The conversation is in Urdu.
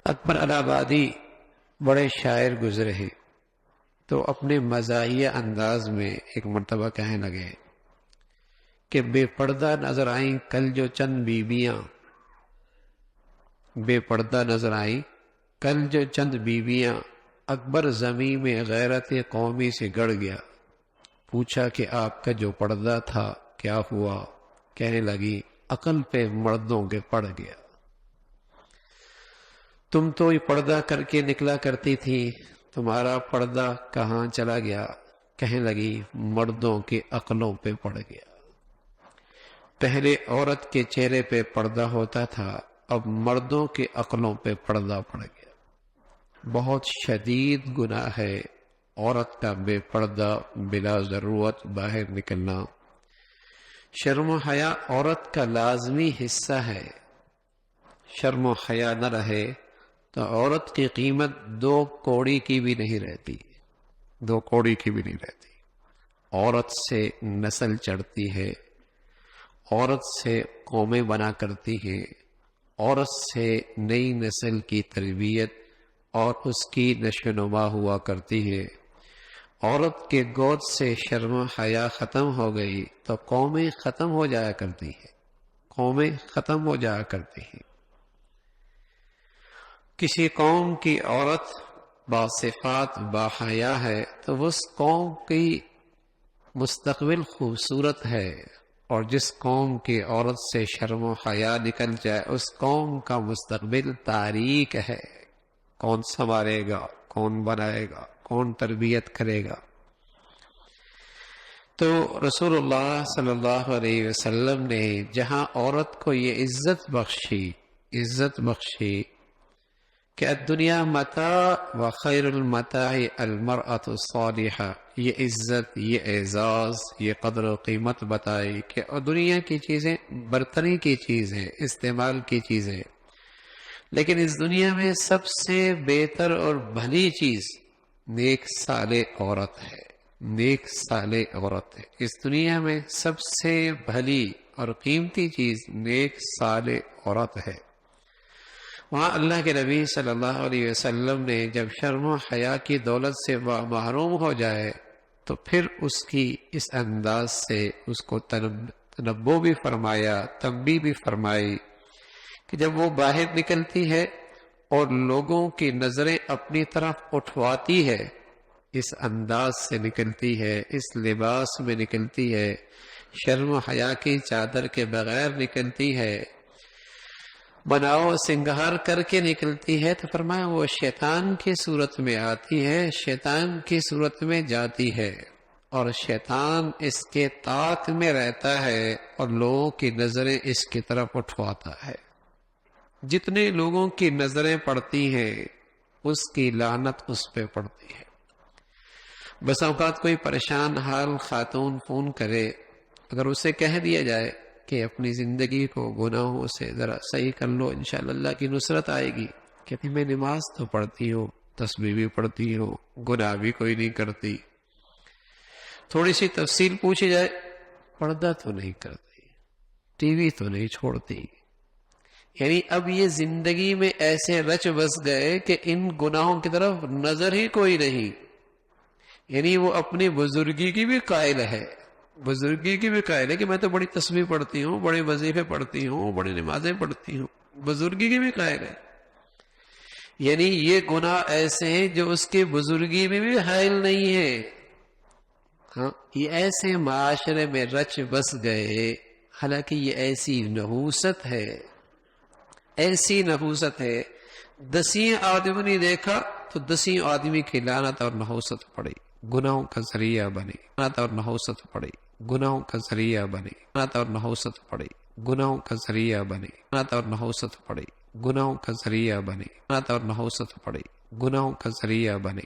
اکبر الہ آبادی بڑے شاعر گزرے ہیں، تو اپنے مزاحیہ انداز میں ایک مرتبہ کہنے لگے کہ بے پردہ نظر آئیں کل جو چند بیویاں، بے پردہ نظر آئیں کل جو چند بیویاں، اکبر زمین میں غیرت قومی سے گڑ گیا، پوچھا کہ آپ کا جو پردہ تھا کیا ہوا؟ کہنے لگی عقل پہ مردوں کے پڑ گیا۔ تم تو یہ پردہ کر کے نکلا کرتی تھی، تمہارا پردہ کہاں چلا گیا؟ کہنے لگی مردوں کے عقلوں پہ پڑ گیا۔ پہلے عورت کے چہرے پہ پردہ ہوتا تھا، اب مردوں کے عقلوں پہ پردہ پڑ گیا۔ بہت شدید گناہ ہے عورت کا بے پردہ بلا ضرورت باہر نکلنا۔ شرم و حیا عورت کا لازمی حصہ ہے۔ شرم و حیا نہ رہے تو عورت کی قیمت 2 کوڑی کی بھی نہیں رہتی، 2 کوڑی کی بھی نہیں رہتی۔ عورت سے نسل چڑھتی ہے، عورت سے قومیں بنا کرتی ہیں، عورت سے نئی نسل کی تربیت اور اس کی نشو و نما ہوا کرتی ہے۔ عورت کے گود سے شرم و حیا ختم ہو گئی تو قومیں ختم ہو جایا کرتی ہیں، قومیں ختم ہو جایا کرتی ہیں۔ کسی قوم کی عورت باصفات باحیا ہے تو اس قوم کی مستقبل خوبصورت ہے، اور جس قوم کی عورت سے شرم و حیا نکل جائے اس قوم کا مستقبل تاریک ہے۔ کون سنوارے گا، کون بنائے گا، کون تربیت کرے گا؟ تو رسول اللہ صلی اللہ علیہ وسلم نے جہاں عورت کو یہ عزت بخشی کہ الدنیا متاع و خیر المتاع المرأة الصالحہ، یہ عزت، یہ اعزاز، یہ قدر و قیمت بتائی کہ دنیا کی چیزیں برتری کی چیز ہیں، استعمال کی چیزیں، لیکن اس دنیا میں سب سے بہتر اور بھلی چیز نیک صالح عورت ہے، نیک صالح عورت ہے۔ اس دنیا میں سب سے بھلی اور قیمتی چیز نیک صالح عورت ہے۔ وہاں اللہ کے نبی صلی اللہ علیہ وسلم نے جب شرم و حیا کی دولت سے محروم ہو جائے تو پھر اس کی اس انداز سے اس کو تنبہ بھی فرمایا، تنبیہ بھی فرمائی کہ جب وہ باہر نکلتی ہے اور لوگوں کی نظریں اپنی طرف اٹھواتی ہے، اس انداز سے نکلتی ہے، اس لباس میں نکلتی ہے، شرم و حیا کی چادر کے بغیر نکلتی ہے، بناؤ سنگار کر کے نکلتی ہے، تو فرمایا وہ شیطان کی صورت میں آتی ہے، شیطان کی صورت میں جاتی ہے، اور شیطان اس کے طاق میں رہتا ہے اور لوگوں کی نظریں اس کی طرف اٹھواتا ہے۔ جتنے لوگوں کی نظریں پڑتی ہیں اس کی لعنت اس پہ پڑتی ہے۔ بس اوقات کوئی پریشان حال خاتون فون کرے، اگر اسے کہہ دیا جائے کہ اپنی زندگی کو گناہوں سے ذرا صحیح کر لو، انشاءاللہ اللہ کی نصرت آئے گی، کہتی میں نماز تو پڑھتی ہوں، تسبیح بھی پڑھتی ہوں، گناہ بھی کوئی نہیں کرتی۔ تھوڑی سی تفصیل پوچھی جائے، پردہ تو نہیں کرتی، ٹی وی تو نہیں چھوڑتی، یعنی اب یہ زندگی میں ایسے رچ بس گئے کہ ان گناہوں کی طرف نظر ہی کوئی نہیں۔ یعنی وہ اپنی بزرگی کی بھی قائل ہے، بزرگی کی بھی قائل ہے کہ میں تو بڑی تسبیح پڑھتی ہوں، بڑے وظیفے پڑھتی ہوں، بڑی نمازیں پڑھتی ہوں، بزرگی کی بھی قائل ہے۔ یعنی یہ گناہ ایسے ہیں جو اس کی بزرگی میں بھی حائل نہیں ہے۔ ہاں، یہ ایسے معاشرے میں رچ بس گئے، حالانکہ یہ ایسی نحوست ہے، ایسی نحوست ہے، 10 آدمی نے دیکھا تو 10 آدمی کی لعنت اور نحوست پڑی، گناہوں کا ذریعہ بنی، لعنت اور نحوست پڑی، گناہوں کا ذریعہ بنی، لعنت اور نحوست پڑی، گناہوں کا ذریعہ بنی، لعنت اور نحوست پڑی، گناہوں کا ذریعہ بنی، لعنت اور نحوست پڑی، گناہوں کا ذریعہ بنی۔